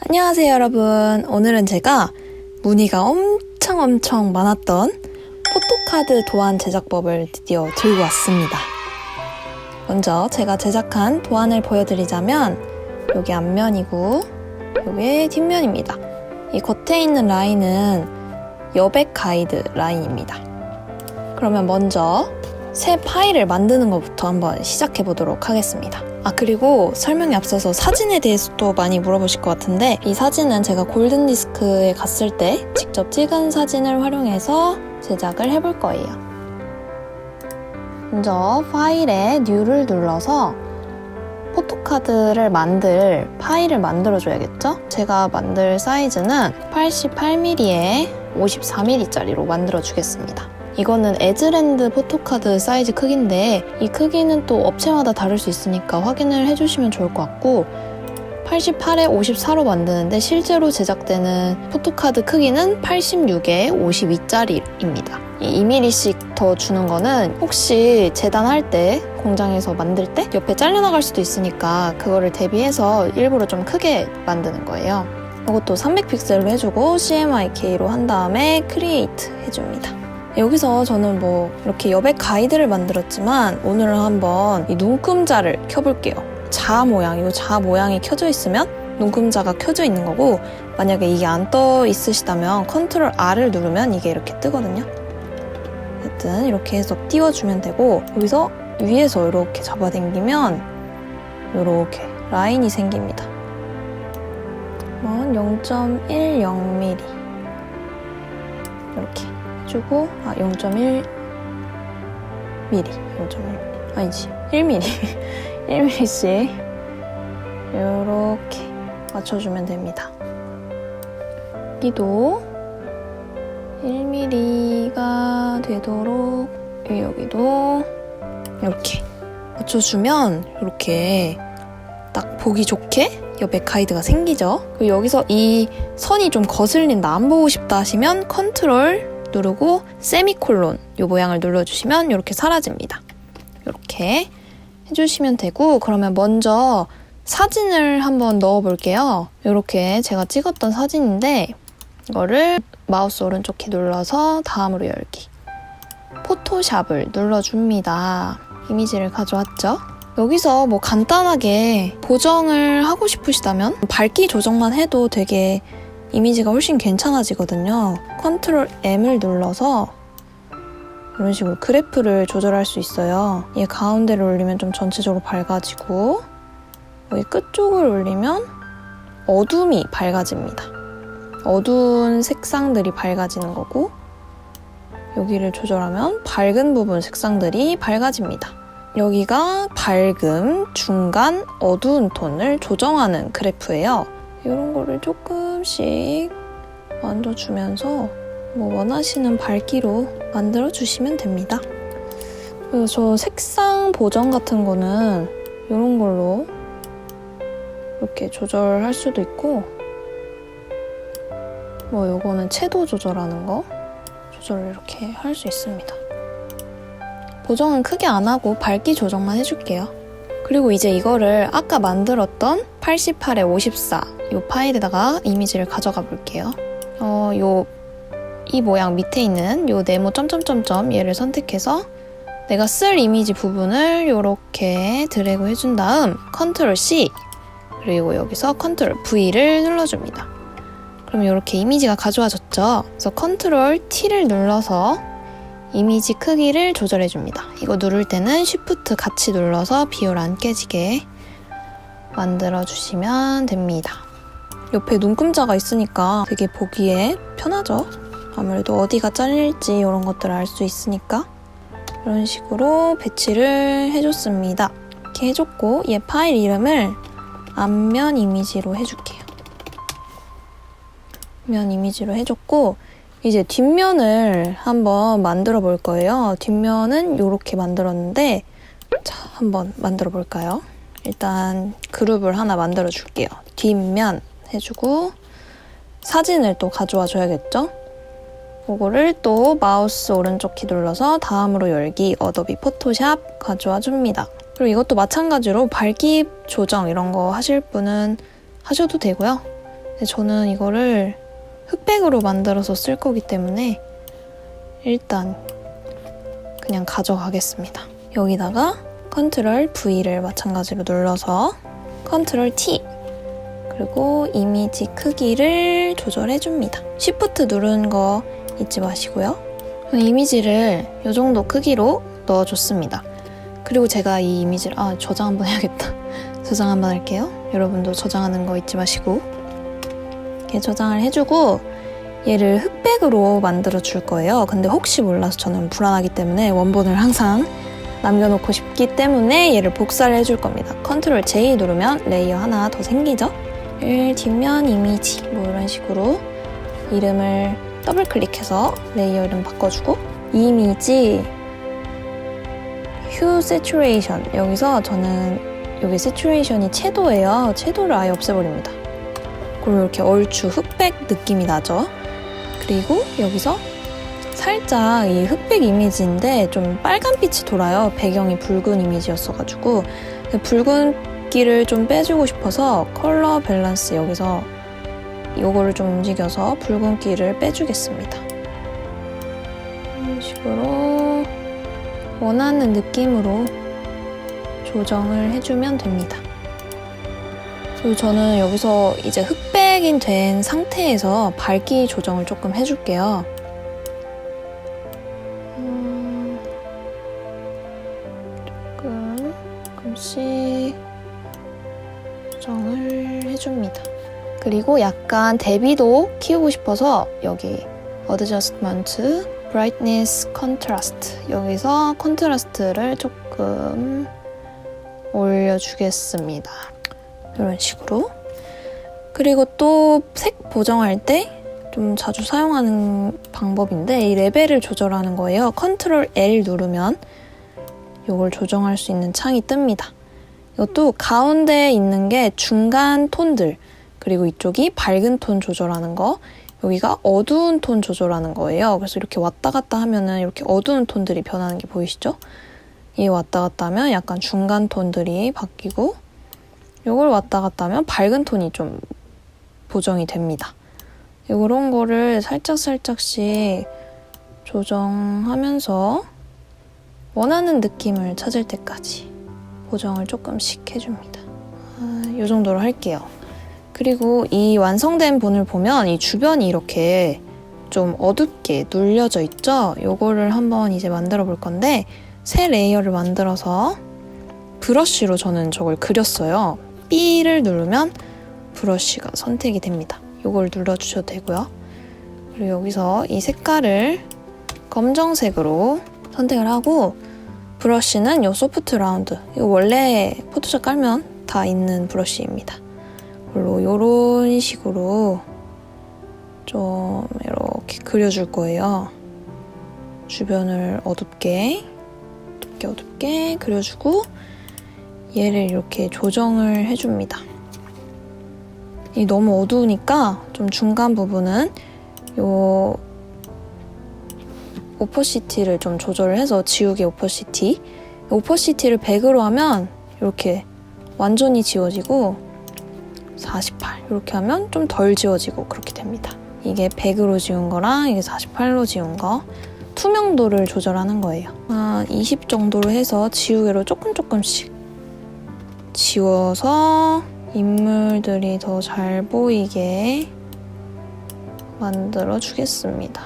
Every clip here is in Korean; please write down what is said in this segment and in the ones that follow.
안녕하세요 여러분. 오늘은 제가 문의가 엄청 많았던 포토카드 도안 제작법을 드디어 들고 왔습니다. 먼저 제가 제작한 도안을 보여드리자면 여기 앞면이고 여기 뒷면입니다. 이 겉에 있는 라인은 여백 가이드 라인입니다. 그러면 먼저 새 파일을 만드는 것부터 한번 시작해 보도록 하겠습니다. 그리고 설명에 앞서서 사진에 대해서 또 많이 물어보실 것 같은데, 이 사진은 제가 골든디스크에 갔을 때 직접 찍은 사진을 활용해서 제작을 해볼 거예요. 먼저 파일에 New를 눌러서 포토카드를 만들 파일을 만들어줘야겠죠? 제가 만들 사이즈는 88mm에 54mm짜리로 만들어주겠습니다. 이거는 에즈랜드 포토카드 사이즈 크기인데 이 크기는 또 업체마다 다를 수 있으니까 확인을 해주시면 좋을 것 같고, 88에 54로 만드는데 실제로 제작되는 포토카드 크기는 86에 52짜리입니다. 이 2mm씩 더 주는 거는 혹시 재단할 때, 공장에서 만들 때 옆에 잘려나갈 수도 있으니까 그거를 대비해서 일부러 좀 크게 만드는 거예요. 이것도 300픽셀로 해주고 CMYK로 한 다음에 크리에이트 해줍니다. 여기서 저는 이렇게 여백 가이드를 만들었지만 오늘은 한번 이 눈금자를 켜볼게요. 자 모양, 이 자 모양이 켜져 있으면 눈금자가 켜져 있는 거고, 만약에 이게 안 떠 있으시다면 컨트롤 R을 누르면 이게 이렇게 뜨거든요. 하여튼 이렇게 해서 띄워주면 되고, 여기서 위에서 이렇게 잡아당기면 이렇게 라인이 생깁니다. 0.10mm 이렇게 주고 0.1mm 0.1mm 아니지 1mm 1mm씩 이렇게 맞춰주면 됩니다. 여기도 1mm가 되도록 여기도 이렇게 맞춰주면 이렇게 딱 보기 좋게 여백 가이드가 생기죠. 그리고 여기서 이 선이 좀 거슬린다, 안 보고 싶다 하시면 컨트롤 누르고 세미콜론 이 모양을 눌러주시면 이렇게 사라집니다. 이렇게 해주시면 되고, 그러면 먼저 사진을 한번 넣어볼게요. 이렇게 제가 찍었던 사진인데 이거를 마우스 오른쪽 키 눌러서 다음으로 열기, 포토샵을 눌러줍니다. 이미지를 가져왔죠. 여기서 간단하게 보정을 하고 싶으시다면 밝기 조정만 해도 되게 이미지가 훨씬 괜찮아지거든요. 컨트롤 M을 눌러서 이런 식으로 그래프를 조절할 수 있어요. 얘 가운데를 올리면 좀 전체적으로 밝아지고, 여기 끝쪽을 올리면 어둠이 밝아집니다. 어두운 색상들이 밝아지는 거고, 여기를 조절하면 밝은 부분 색상들이 밝아집니다. 여기가 밝음, 중간, 어두운 톤을 조정하는 그래프예요. 이런 거를 조금씩 만져주면서 원하시는 밝기로 만들어주시면 됩니다. 그래서 저 색상 보정 같은 거는 이런 걸로 이렇게 조절할 수도 있고, 요거는 채도 조절하는 거 조절을 이렇게 할 수 있습니다. 보정은 크게 안 하고 밝기 조정만 해줄게요. 그리고 이제 이거를 아까 만들었던 88에 54 이 파일에다가 이미지를 가져가 볼게요. 이 모양 밑에 있는 요 네모 점점점점 얘를 선택해서 내가 쓸 이미지 부분을 이렇게 드래그 해준 다음 컨트롤 C 그리고 여기서 컨트롤 V를 눌러줍니다. 그러면 이렇게 이미지가 가져와졌죠. 그래서 컨트롤 T를 눌러서 이미지 크기를 조절해줍니다. 이거 누를 때는 쉬프트 같이 눌러서 비율 안 깨지게 만들어주시면 됩니다. 옆에 눈금자가 있으니까 되게 보기에 편하죠? 아무래도 어디가 잘릴지 이런 것들을 알 수 있으니까 이런 식으로 배치를 해줬습니다. 이렇게 해줬고, 얘 파일 이름을 앞면 이미지로 해줄게요. 앞면 이미지로 해줬고, 이제 뒷면을 한번 만들어 볼 거예요. 뒷면은 이렇게 만들었는데, 자, 한번 만들어 볼까요? 일단 그룹을 하나 만들어 줄게요. 뒷면 해주고 사진을 또 가져와 줘야겠죠? 그거를 또 마우스 오른쪽 키 눌러서 다음으로 열기, 어도비 포토샵 가져와 줍니다. 그리고 이것도 마찬가지로 밝기 조정 이런 거 하실 분은 하셔도 되고요. 근데 저는 이거를 흑백으로 만들어서 쓸 거기 때문에 일단 그냥 가져가겠습니다. 여기다가 컨트롤 V를 마찬가지로 눌러서 컨트롤 T 그리고 이미지 크기를 조절해줍니다. Shift 누르는 거 잊지 마시고요. 이미지를 이 정도 크기로 넣어줬습니다. 그리고 제가 이 이미지를 저장 한번 해야겠다. 저장 한번 할게요. 여러분도 저장하는 거 잊지 마시고 이렇게 저장을 해주고 얘를 흑백으로 만들어 줄 거예요. 근데 혹시 몰라서 저는 불안하기 때문에 원본을 항상 남겨놓고 싶기 때문에 얘를 복사를 해줄 겁니다. 컨트롤 J 누르면 레이어 하나 더 생기죠? 뒷면 이미지 뭐 이런 식으로 이름을 더블 클릭해서 레이어 이름 바꿔주고 이미지 휴 세츄레이션 여기서 저는 여기 세츄레이션이 채도예요. 채도를 아예 없애버립니다. 그리고 이렇게 얼추 흑백 느낌이 나죠? 그리고 여기서 살짝 이 흑백 이미지인데 좀 빨간빛이 돌아요. 배경이 붉은 이미지였어가지고 붉은기를 좀 빼주고 싶어서 컬러 밸런스 여기서 이거를 좀 움직여서 붉은기를 빼주겠습니다. 이런 식으로 원하는 느낌으로 조정을 해주면 됩니다. 그리고 저는 여기서 이제 흑백이 된 상태에서 밝기 조정을 조금 해줄게요. 조금씩 조정을 해줍니다. 그리고 약간 대비도 키우고 싶어서 여기 Adjustment, Brightness, Contrast 여기서 컨트라스트를 조금 올려주겠습니다. 이런 식으로. 그리고 또 색 보정할 때 좀 자주 사용하는 방법인데 이 레벨을 조절하는 거예요. 컨트롤 L 누르면 이걸 조정할 수 있는 창이 뜹니다. 이것도 가운데에 있는 게 중간 톤들 그리고 이쪽이 밝은 톤 조절하는 거 여기가 어두운 톤 조절하는 거예요. 그래서 이렇게 왔다 갔다 하면은 이렇게 어두운 톤들이 변하는 게 보이시죠? 이 왔다 갔다 하면 약간 중간 톤들이 바뀌고 이걸 왔다 갔다 하면 밝은 톤이 좀 보정이 됩니다. 이런 거를 살짝씩 조정하면서 원하는 느낌을 찾을 때까지 보정을 조금씩 해줍니다. 이 정도로 할게요. 그리고 이 완성된 본을 보면 이 주변이 이렇게 좀 어둡게 눌려져 있죠? 요거를 한번 이제 만들어 볼 건데 새 레이어를 만들어서 브러쉬로 저는 저걸 그렸어요. B를 누르면 브러쉬가 선택이 됩니다. 요걸 눌러주셔도 되고요. 그리고 여기서 이 색깔을 검정색으로 선택을 하고 브러쉬는 요 소프트 라운드 이거 원래 포토샵 깔면 다 있는 브러쉬입니다. 그리고 요런 식으로 좀 이렇게 그려줄 거예요. 주변을 어둡게 그려주고 얘를 이렇게 조정을 해줍니다. 이 너무 어두우니까 좀 중간 부분은 요 오퍼시티를 좀 조절을 해서 지우개 오퍼시티를 100으로 하면 이렇게 완전히 지워지고 48 이렇게 하면 좀 덜 지워지고 그렇게 됩니다. 이게 100으로 지운 거랑 이게 48로 지운 거 투명도를 조절하는 거예요. 20 정도로 해서 지우개로 조금씩 지워서 인물들이 더 잘 보이게 만들어 주겠습니다.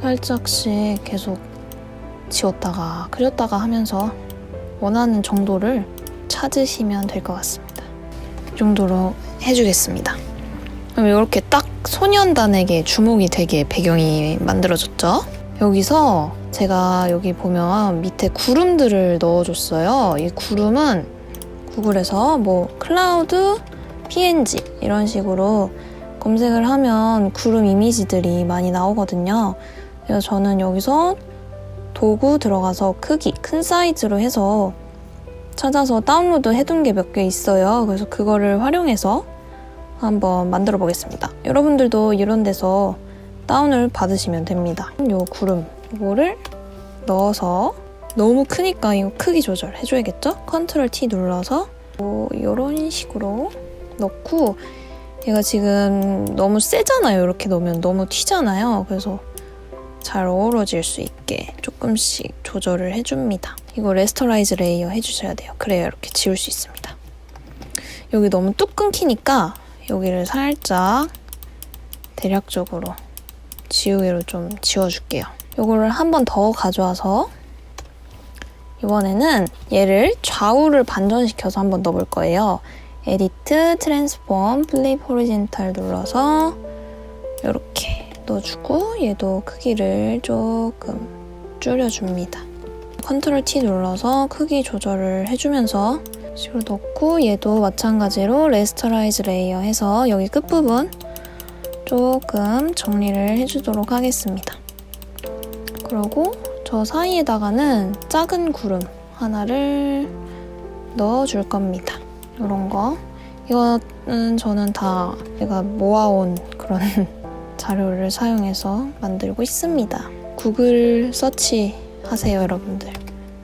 살짝씩 계속 지웠다가 그렸다가 하면서 원하는 정도를 찾으시면 될 것 같습니다. 이 정도로 해주겠습니다. 그럼 이렇게 딱 소년단에게 주목이 되게 배경이 만들어졌죠? 여기서 제가 여기 보면 밑에 구름들을 넣어줬어요. 이 구름은 구글에서 뭐 클라우드, PNG 이런 식으로 검색을 하면 구름 이미지들이 많이 나오거든요. 그래서 저는 여기서 도구 들어가서 크기, 큰 사이즈로 해서 찾아서 다운로드 해둔 게 몇 개 있어요. 그래서 그거를 활용해서 한번 만들어 보겠습니다. 여러분들도 이런 데서 다운을 받으시면 됩니다. 요 구름 이거를 넣어서 너무 크니까 이거 크기 조절해줘야겠죠? 컨트롤 T 눌러서 이런 식으로 넣고 얘가 지금 너무 세잖아요. 이렇게 넣으면 너무 튀잖아요. 그래서 잘 어우러질 수 있게 조금씩 조절을 해줍니다. 이거 레스터라이즈 레이어 해주셔야 돼요. 그래야 이렇게 지울 수 있습니다. 여기 너무 뚝 끊기니까 여기를 살짝 대략적으로 지우개로 좀 지워줄게요. 이거를 한 번 더 가져와서 이번에는 얘를 좌우를 반전시켜서 한번 넣어볼 거예요. 에디트, 트랜스폼, 플립 호리젠탈 눌러서 이렇게 넣어주고 얘도 크기를 조금 줄여줍니다. 컨트롤 T 눌러서 크기 조절을 해주면서 식으로 넣고 얘도 마찬가지로 레스터라이즈 레이어 해서 여기 끝부분 조금 정리를 해주도록 하겠습니다. 그리고 저 사이에다가는 작은 구름 하나를 넣어줄 겁니다. 이런 거. 이거는 저는 다 제가 모아온 그런 자료를 사용해서 만들고 있습니다. 구글 서치 하세요, 여러분들.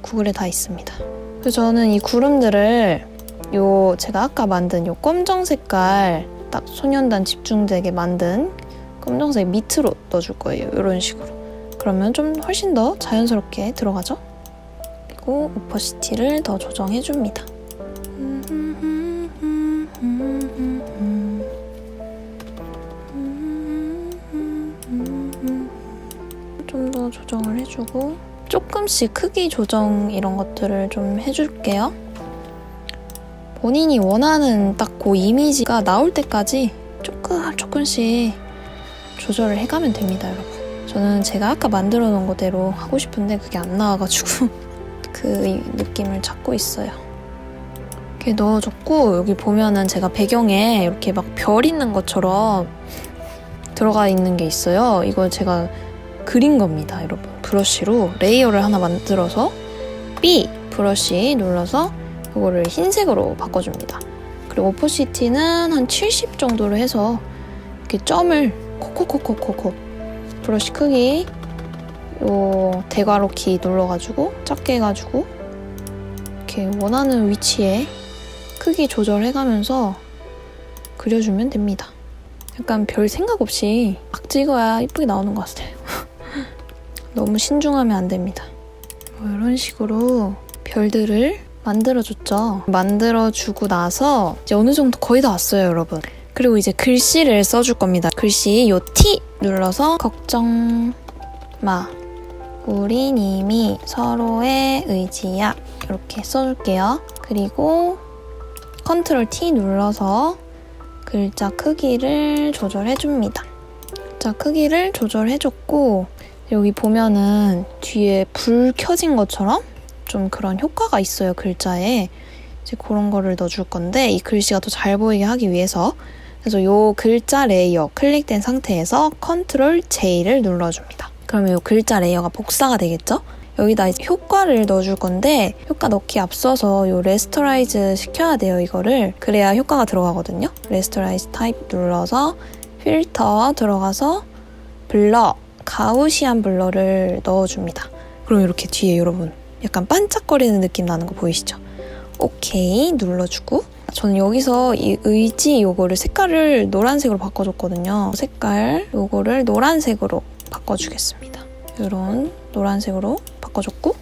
구글에 다 있습니다. 그래서 저는 이 구름들을 제가 아까 만든 요 검정 색깔 딱 소년단 집중되게 만든 검정색 밑으로 넣어줄 거예요. 이런 식으로. 그러면 좀 훨씬 더 자연스럽게 들어가죠? 그리고 오퍼시티를 더 조정해줍니다. 좀 더 조정을 해주고 조금씩 크기 조정 이런 것들을 좀 해줄게요. 본인이 원하는 딱 그 이미지가 나올 때까지 조금씩 조절을 해가면 됩니다, 여러분. 저는 제가 아까 만들어 놓은 거대로 하고 싶은데 그게 안 나와가지고 그 느낌을 찾고 있어요. 이렇게 넣어줬고 여기 보면은 제가 배경에 이렇게 막 별 있는 것처럼 들어가 있는 게 있어요. 이걸 제가 그린 겁니다, 여러분. 브러쉬로 레이어를 하나 만들어서 B 브러쉬 눌러서 이거를 흰색으로 바꿔줍니다. 그리고 오퍼시티는 한 70 정도로 해서 이렇게 점을 콕콕콕콕콕 브러쉬 크기 요 대괄호 키 눌러가지고 작게 해가지고 이렇게 원하는 위치에 크기 조절해가면서 그려주면 됩니다. 약간 별 생각 없이 막 찍어야 이쁘게 나오는 것 같아요. 너무 신중하면 안 됩니다. 이런 식으로 별들을 만들어줬죠. 만들어주고 나서 이제 어느 정도 거의 다 왔어요, 여러분. 그리고 이제 글씨를 써줄 겁니다. 글씨 요 T 눌러서 걱정 마. 우린 이미 서로의 의지야. 이렇게 써줄게요. 그리고 컨트롤 T 눌러서 글자 크기를 조절해줍니다. 글자 크기를 조절해줬고 여기 보면은 뒤에 불 켜진 것처럼 좀 그런 효과가 있어요, 글자에. 이제 그런 거를 넣어줄 건데 이 글씨가 더 잘 보이게 하기 위해서 그래서 요 글자 레이어 클릭된 상태에서 컨트롤 J를 눌러줍니다. 그러면 요 글자 레이어가 복사가 되겠죠? 여기다 이제 효과를 넣어줄 건데 효과 넣기 앞서서 요 레스터라이즈 시켜야 돼요, 이거를. 그래야 효과가 들어가거든요. 레스터라이즈 타입 눌러서 필터 들어가서 블러, 가우시안 블러를 넣어줍니다. 그럼 이렇게 뒤에 여러분 약간 반짝거리는 느낌 나는 거 보이시죠? 오케이 눌러주고 저는 여기서 이 의지 요거를 색깔을 노란색으로 바꿔줬거든요. 색깔 요거를 노란색으로 바꿔주겠습니다. 이런 노란색으로 바꿔줬고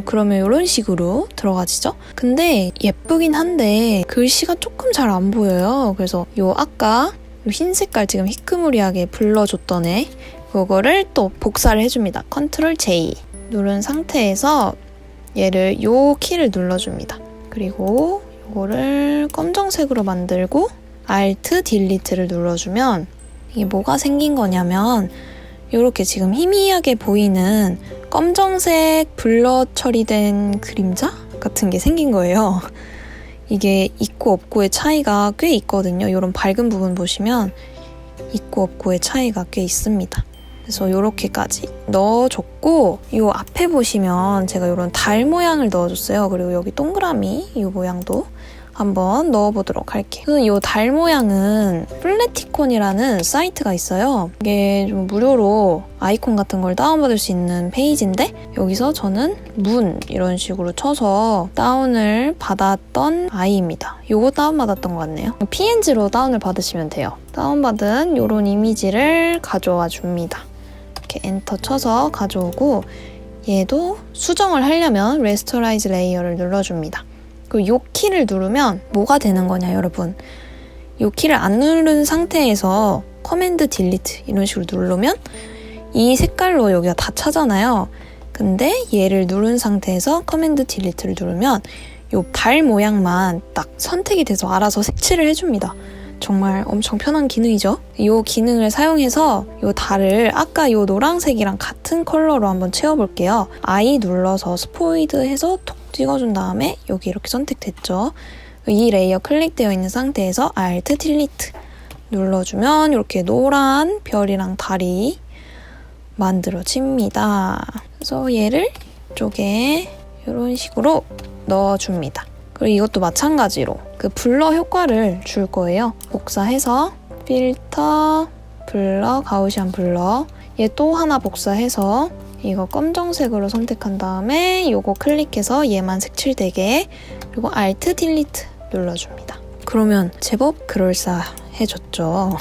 그러면 이런 식으로 들어가지죠? 근데 예쁘긴 한데 글씨가 조금 잘 안 보여요. 그래서 아까 흰 색깔 지금 희끄무리하게 불러줬던 애 그거를 또 복사를 해줍니다. 컨트롤 J 누른 상태에서 얘를 요 키를 눌러줍니다. 그리고 이거를 검정색으로 만들고 Alt 딜리트를 눌러주면 이게 뭐가 생긴 거냐면 이렇게 지금 희미하게 보이는 검정색 블러 처리된 그림자 같은 게 생긴 거예요. 이게 있고 없고의 차이가 꽤 있거든요. 이런 밝은 부분 보시면 있고 없고의 차이가 꽤 있습니다. 그래서 이렇게까지 넣어줬고 이 앞에 보시면 제가 이런 달 모양을 넣어줬어요. 그리고 여기 동그라미 이 모양도 한번 넣어보도록 할게요. 이 달 모양은 플래티콘이라는 사이트가 있어요. 이게 좀 무료로 아이콘 같은 걸 다운받을 수 있는 페이지인데 여기서 저는 문 이런 식으로 쳐서 다운을 받았던 아이입니다. 요거 다운받았던 것 같네요. PNG로 다운을 받으시면 돼요. 다운받은 이런 이미지를 가져와 줍니다. 이렇게 엔터 쳐서 가져오고 얘도 수정을 하려면 레스토라이즈 레이어를 눌러줍니다. 그리고 이 키를 누르면 뭐가 되는 거냐 여러분. 이 키를 안 누른 상태에서 커맨드 딜리트 이런 식으로 누르면 이 색깔로 여기가 다 차잖아요. 근데 얘를 누른 상태에서 커맨드 딜리트를 누르면 이 달 모양만 딱 선택이 돼서 알아서 색칠을 해줍니다. 정말 엄청 편한 기능이죠. 이 기능을 사용해서 이 달을 아까 이 노란색이랑 같은 컬러로 한번 채워볼게요. I 눌러서 스포이드 해서 톡 찍어준 다음에 여기 이렇게 선택됐죠. 이 레이어 클릭되어 있는 상태에서 Alt 딜리트 눌러주면 이렇게 노란 별이랑 달이 만들어집니다. 그래서 얘를 이쪽에 이런 식으로 넣어줍니다. 그리고 이것도 마찬가지로 그 블러 효과를 줄 거예요. 복사해서 필터, 블러, 가우시안 블러 얘 또 하나 복사해서 이거 검정색으로 선택한 다음에 이거 클릭해서 얘만 색칠되게 그리고 Alt 딜리트 눌러줍니다. 그러면 제법 그럴싸해졌죠.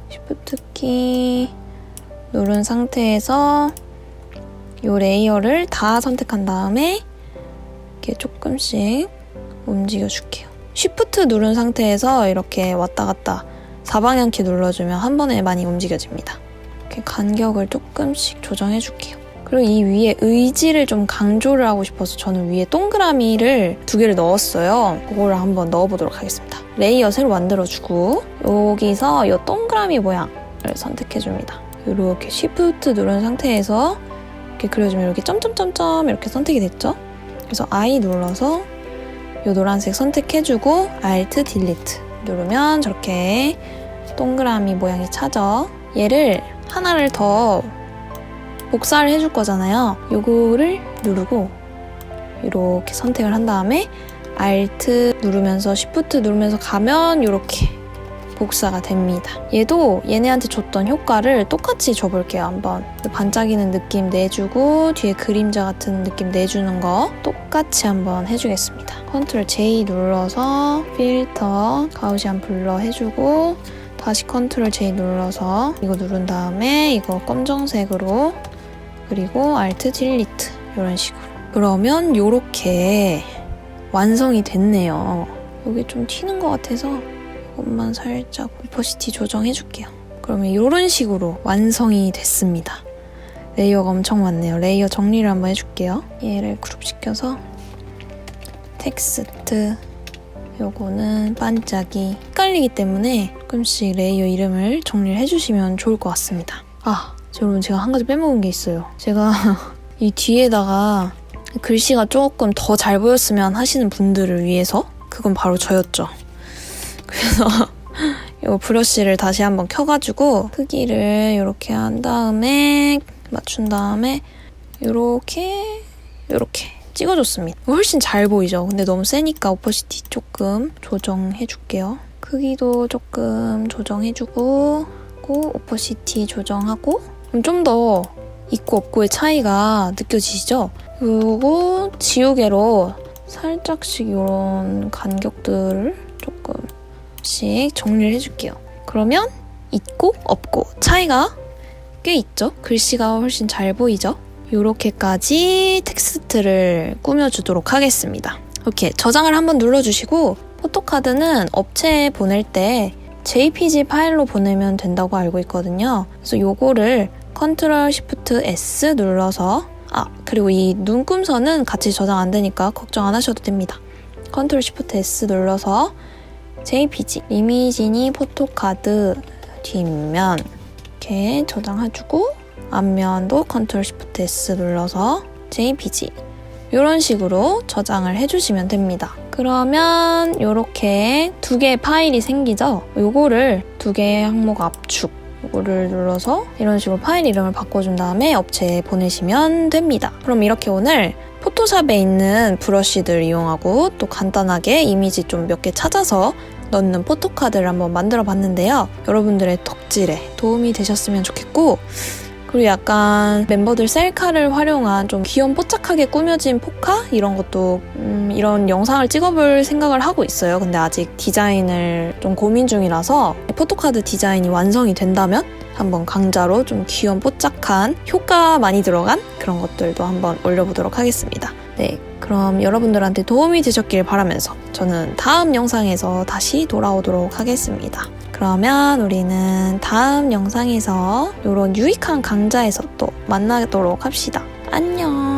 Shift 키 누른 상태에서 이 레이어를 다 선택한 다음에 이렇게 조금씩 움직여줄게요. Shift 누른 상태에서 이렇게 왔다 갔다 4방향키 눌러주면 한 번에 많이 움직여집니다. 이렇게 간격을 조금씩 조정해줄게요. 그리고 이 위에 의지를 좀 강조를 하고 싶어서 저는 위에 동그라미를 2개를 넣었어요. 그거를 한번 넣어보도록 하겠습니다. 레이어 새로 만들어주고 여기서 이 동그라미 모양을 선택해줍니다. 이렇게 Shift 누른 상태에서 이렇게 그려주면 이렇게 점점점점 이렇게 선택이 됐죠? 그래서 I 눌러서 이 노란색 선택해주고 Alt 딜리트 누르면 저렇게 동그라미 모양이 차죠. 얘를 하나를 더 복사를 해줄 거잖아요. 요거를 누르고 이렇게 선택을 한 다음에 Alt 누르면서 Shift 누르면서 가면 이렇게 복사가 됩니다. 얘도 얘네한테 줬던 효과를 똑같이 줘볼게요. 한번 반짝이는 느낌 내주고 뒤에 그림자 같은 느낌 내주는 거 똑같이 한번 해주겠습니다. Ctrl J 눌러서 필터, 가우시안 블러 해주고 다시 Ctrl J 눌러서 이거 누른 다음에 이거 검정색으로 그리고 Alt 딜리트 이런 식으로 그러면 이렇게 완성이 됐네요. 여기 좀 튀는 것 같아서 이것만 살짝 오퍼시티 조정해줄게요. 그러면 이런 식으로 완성이 됐습니다. 레이어가 엄청 많네요. 레이어 정리를 한번 해줄게요. 얘를 그룹시켜서 텍스트 요거는 반짝이 헷갈리기 때문에 조금씩 레이어 이름을 정리를 해주시면 좋을 것 같습니다. 여러분 제가 한 가지 빼먹은 게 있어요. 제가 이 뒤에다가 글씨가 조금 더 잘 보였으면 하시는 분들을 위해서 그건 바로 저였죠. 그래서 이 브러쉬를 다시 한번 켜가지고 크기를 이렇게 한 다음에 맞춘 다음에 이렇게 찍어줬습니다. 훨씬 잘 보이죠? 근데 너무 세니까 오퍼시티 조금 조정해줄게요. 크기도 조금 조정해주고 오퍼시티 조정하고 좀 더 있고 없고의 차이가 느껴지시죠? 그리고 지우개로 살짝씩 이런 간격들을 조금씩 정리를 해줄게요. 그러면 있고 없고 차이가 꽤 있죠? 글씨가 훨씬 잘 보이죠? 이렇게까지 텍스트를 꾸며주도록 하겠습니다. 이렇게 저장을 한번 눌러주시고 포토카드는 업체에 보낼 때 JPG 파일로 보내면 된다고 알고 있거든요. 그래서 요거를 Ctrl Shift S 눌러서 그리고 이 눈금선은 같이 저장 안 되니까 걱정 안 하셔도 됩니다. Ctrl Shift S 눌러서 JPG 이미지니 포토카드 뒷면 이렇게 저장해주고 앞면도 Ctrl Shift S 눌러서 JPG 이런 식으로 저장을 해주시면 됩니다. 그러면 이렇게 2개의 파일이 생기죠? 요거를 2개의 항목 압축 요거를 눌러서 이런 식으로 파일 이름을 바꿔준 다음에 업체에 보내시면 됩니다. 그럼 이렇게 오늘 포토샵에 있는 브러쉬들 이용하고 또 간단하게 이미지 좀 몇 개 찾아서 넣는 포토카드를 한번 만들어 봤는데요. 여러분들의 덕질에 도움이 되셨으면 좋겠고, 그리고 약간 멤버들 셀카를 활용한 좀 귀염 뽀짝하게 꾸며진 포카? 이런 것도 이런 영상을 찍어볼 생각을 하고 있어요. 근데 아직 디자인을 좀 고민 중이라서 포토카드 디자인이 완성이 된다면 한번 강좌로 좀 귀염 뽀짝한 효과 많이 들어간 그런 것들도 한번 올려보도록 하겠습니다. 네, 그럼 여러분들한테 도움이 되셨길 바라면서 저는 다음 영상에서 다시 돌아오도록 하겠습니다. 그러면 우리는 다음 영상에서 이런 유익한 강좌에서 또 만나도록 합시다. 안녕!